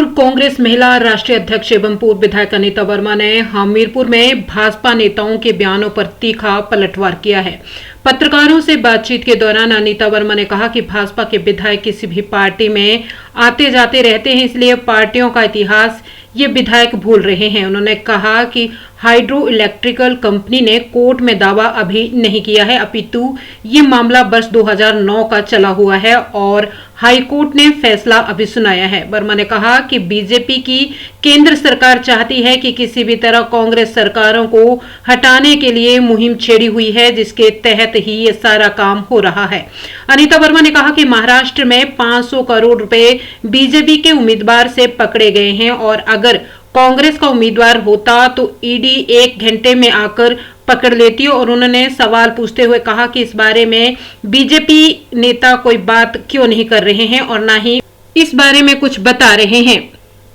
पूर्व कांग्रेस महिला राष्ट्रीय अध्यक्ष एवं पूर्व विधायक अनीता वर्मा ने हमीरपुर में भाजपा नेताओं के बयानों पर तीखा पलटवार किया है। पत्रकारों से बातचीत के दौरान अनीता वर्मा ने कहा कि भाजपा के विधायक किसी भी पार्टी में आते जाते रहते हैं, इसलिए पार्टियों का इतिहास ये विधायक भूल रहे हैं। उन्होंने कहा कि हाइड्रो इलेक्ट्रिकल कंपनी ने कोर्ट में दावा अभी नहीं किया है, अपितु ये मामला वर्ष 2009 का चला हुआ है और हाईकोर्ट ने फैसला अभी सुनाया है। वर्मा ने कहा कि बीजेपी की केंद्र सरकार चाहती है कि किसी भी तरह कांग्रेस सरकारों को हटाने के लिए मुहिम छेड़ी हुई है, जिसके तहत ही ये सारा काम हो रहा है। अनीता वर्मा ने कहा कि महाराष्ट्र में 500 करोड़ रुपए बीजेपी के उम्मीदवार से पकड़े गए हैं और अगर कांग्रेस का उम्मीदवार होता तो ईडी 1 घंटे में आकर पकड़ लेती। और उन्होंने सवाल पूछते हुए कहा कि इस बारे में बीजेपी नेता कोई बात क्यों नहीं कर रहे हैं और ना ही इस बारे में कुछ बता रहे हैं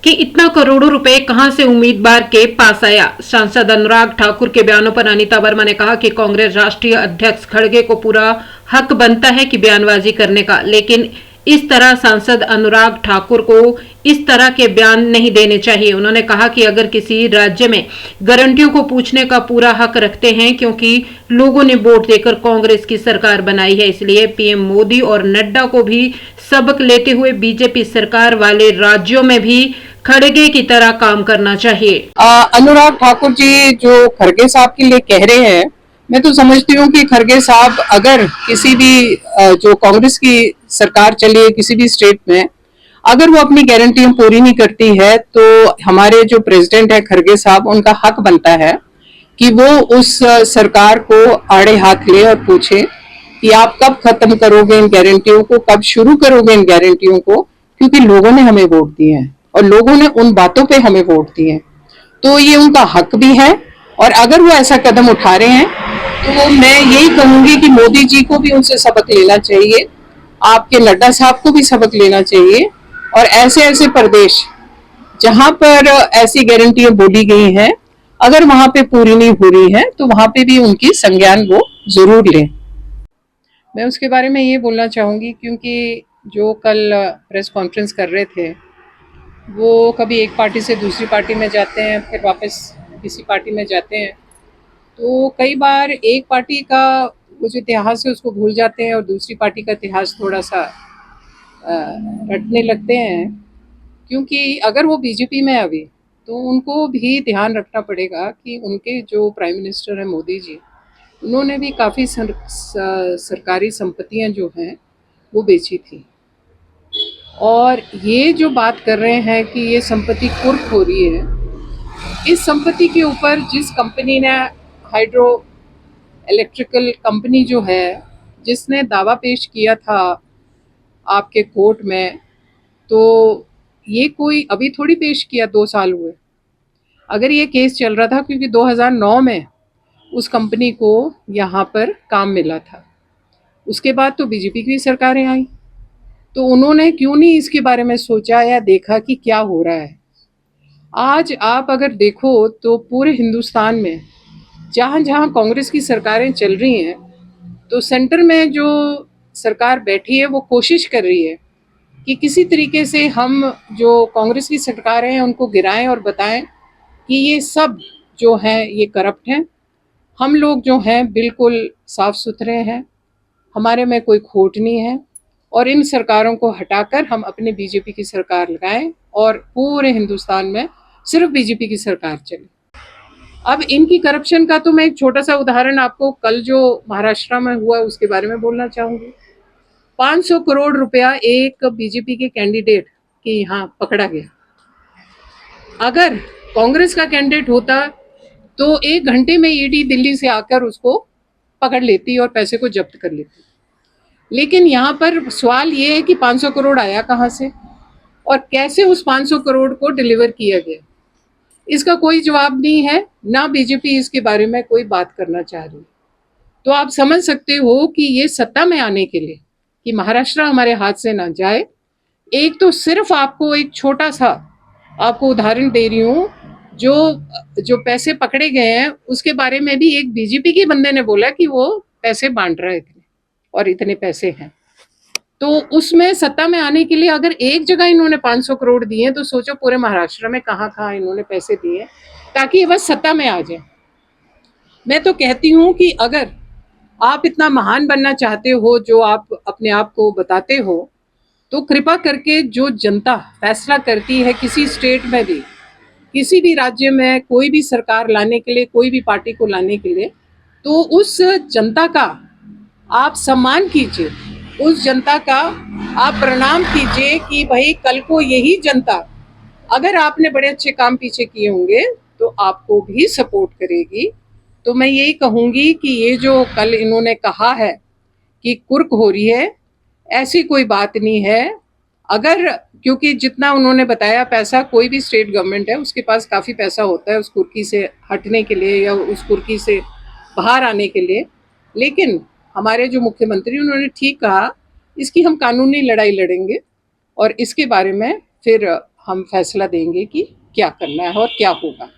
कि इतना करोड़ों रुपए कहां से उम्मीदवार के पास आया। सांसद अनुराग ठाकुर के बयानों पर अनीता वर्मा ने कहा कि कांग्रेस राष्ट्रीय अध्यक्ष खड़गे को पूरा हक बनता है कि बयानबाजी करने का, लेकिन इस तरह सांसद अनुराग ठाकुर को इस तरह के बयान नहीं देने चाहिए। उन्होंने कहा कि अगर किसी राज्य में गारंटियों को पूछने का पूरा हक रखते हैं, क्योंकि लोगों ने वोट देकर कांग्रेस की सरकार बनाई है, इसलिए पीएम मोदी और नड्डा को भी सबक लेते हुए बीजेपी सरकार वाले राज्यों में भी खड़गे की तरह काम करना चाहिए। अनुराग ठाकुर जी जो खड़गे साहब के लिए कह रहे हैं, मैं तो समझती हूँ कि खड़गे साहब अगर किसी भी जो कांग्रेस की सरकार चली है किसी भी स्टेट में, अगर वो अपनी गारंटियां पूरी नहीं करती है तो हमारे जो प्रेसिडेंट है खड़गे साहब, उनका हक बनता है कि वो उस सरकार को आड़े हाथ ले और पूछे कि आप कब खत्म करोगे इन गारंटियों को, कब शुरू करोगे इन गारंटियों को, क्योंकि लोगों ने हमें वोट दिए हैं और लोगों ने उन बातों पे हमें वोट दिए हैं, तो ये उनका हक भी है। और अगर वो ऐसा कदम उठा रहे हैं तो मैं यही कहूंगी कि मोदी जी को भी उनसे सबक लेना चाहिए, आपके नड्डा साहब को भी सबक लेना चाहिए, और ऐसे ऐसे प्रदेश जहां पर ऐसी गारंटियां बोली गई हैं, अगर वहां पे पूरी नहीं हो रही है तो वहां पे भी उनकी संज्ञान वो जरूर लें। मैं उसके बारे में ये बोलना चाहूंगी, क्योंकि जो कल प्रेस कॉन्फ्रेंस कर रहे थे वो कभी एक पार्टी से दूसरी पार्टी में जाते हैं, फिर वापस किसी पार्टी में जाते हैं, तो कई बार एक पार्टी का वो जो इतिहास है उसको भूल जाते हैं और दूसरी पार्टी का इतिहास थोड़ा सा रटने लगते हैं। क्योंकि अगर वो बीजेपी में अभी, तो उनको भी ध्यान रखना पड़ेगा कि उनके जो प्राइम मिनिस्टर हैं मोदी जी, उन्होंने भी काफ़ी सरकारी संपत्तियां जो हैं वो बेची थी, और ये जो बात कर रहे हैं कि ये संपत्ति कुर्क हो रही है, इस संपत्ति के ऊपर जिस कंपनी ने, हाइड्रो इलेक्ट्रिकल कंपनी जो है, जिसने दावा पेश किया था आपके कोर्ट में, तो ये कोई अभी थोड़ी पेश किया, 2 साल हुए। अगर ये केस चल रहा था क्योंकि 2009 में उस कंपनी को यहाँ पर काम मिला था, उसके बाद तो बीजेपी की सरकारें आई, तो उन्होंने क्यों नहीं इसके बारे में सोचा या देखा कि क्या हो रहा है। आज आप अगर देखो तो पूरे हिंदुस्तान में जहाँ जहाँ कांग्रेस की सरकारें चल रही हैं, तो सेंटर में जो सरकार बैठी है वो कोशिश कर रही है कि किसी तरीके से हम जो कांग्रेस की सरकारें हैं उनको गिराएं और बताएं कि ये सब जो हैं ये करप्ट हैं, हम लोग जो हैं बिल्कुल साफ सुथरे हैं, हमारे में कोई खोट नहीं है, और इन सरकारों को हटाकर हम अपने बीजेपी की सरकार लगाएं और पूरे हिंदुस्तान में सिर्फ बीजेपी की सरकार चले। अब इनकी करप्शन का तो मैं एक छोटा सा उदाहरण आपको कल जो महाराष्ट्र में हुआ उसके बारे में बोलना चाहूँगी। 500 करोड़ रुपया एक बीजेपी के कैंडिडेट के यहाँ पकड़ा गया। अगर कांग्रेस का कैंडिडेट होता तो 1 घंटे में ईडी दिल्ली से आकर उसको पकड़ लेती और पैसे को जब्त कर लेती। लेकिन यहाँ पर सवाल ये है कि 500 करोड़ आया कहाँ से और कैसे उस 500 करोड़ को डिलीवर किया गया, इसका कोई जवाब नहीं है, ना बीजेपी इसके बारे में कोई बात करना चाह रही। तो आप समझ सकते हो कि ये सत्ता में आने के लिए कि महाराष्ट्र हमारे हाथ से ना जाए, एक तो सिर्फ आपको एक छोटा सा आपको उदाहरण दे रही हूँ, जो पैसे पकड़े गए हैं उसके बारे में भी एक बीजेपी के बंदे ने बोला कि वो पैसे बांट रहा है इतने और इतने पैसे हैं। तो उसमें सत्ता में आने के लिए अगर एक जगह इन्होंने 500 करोड़ दिए तो सोचो पूरे महाराष्ट्र में कहाँ कहाँ इन्होंने पैसे दिए ताकि ये बस सत्ता में आ जाए। मैं तो कहती हूँ कि अगर आप इतना महान बनना चाहते हो जो आप अपने आप को बताते हो, तो कृपा करके जो जनता फैसला करती है किसी स्टेट में भी, किसी भी राज्य में कोई भी सरकार लाने के लिए, कोई भी पार्टी को लाने के लिए, तो उस जनता का आप सम्मान कीजिए, उस जनता का आप प्रणाम कीजिए कि भाई कल को यही जनता, अगर आपने बड़े अच्छे काम पीछे किए होंगे तो आपको भी सपोर्ट करेगी। तो मैं यही कहूंगी कि ये जो कल इन्होंने कहा है कि कुर्क हो रही है, ऐसी कोई बात नहीं है। अगर क्योंकि जितना उन्होंने बताया पैसा, कोई भी स्टेट गवर्नमेंट है उसके पास काफ़ी पैसा होता है उस कुर्की से हटने के लिए या उस कुर्की से बाहर आने के लिए, लेकिन हमारे जो मुख्यमंत्री उन्होंने ठीक कहा, इसकी हम कानूनी लड़ाई लड़ेंगे और इसके बारे में फिर हम फैसला देंगे कि क्या करना है और क्या होगा।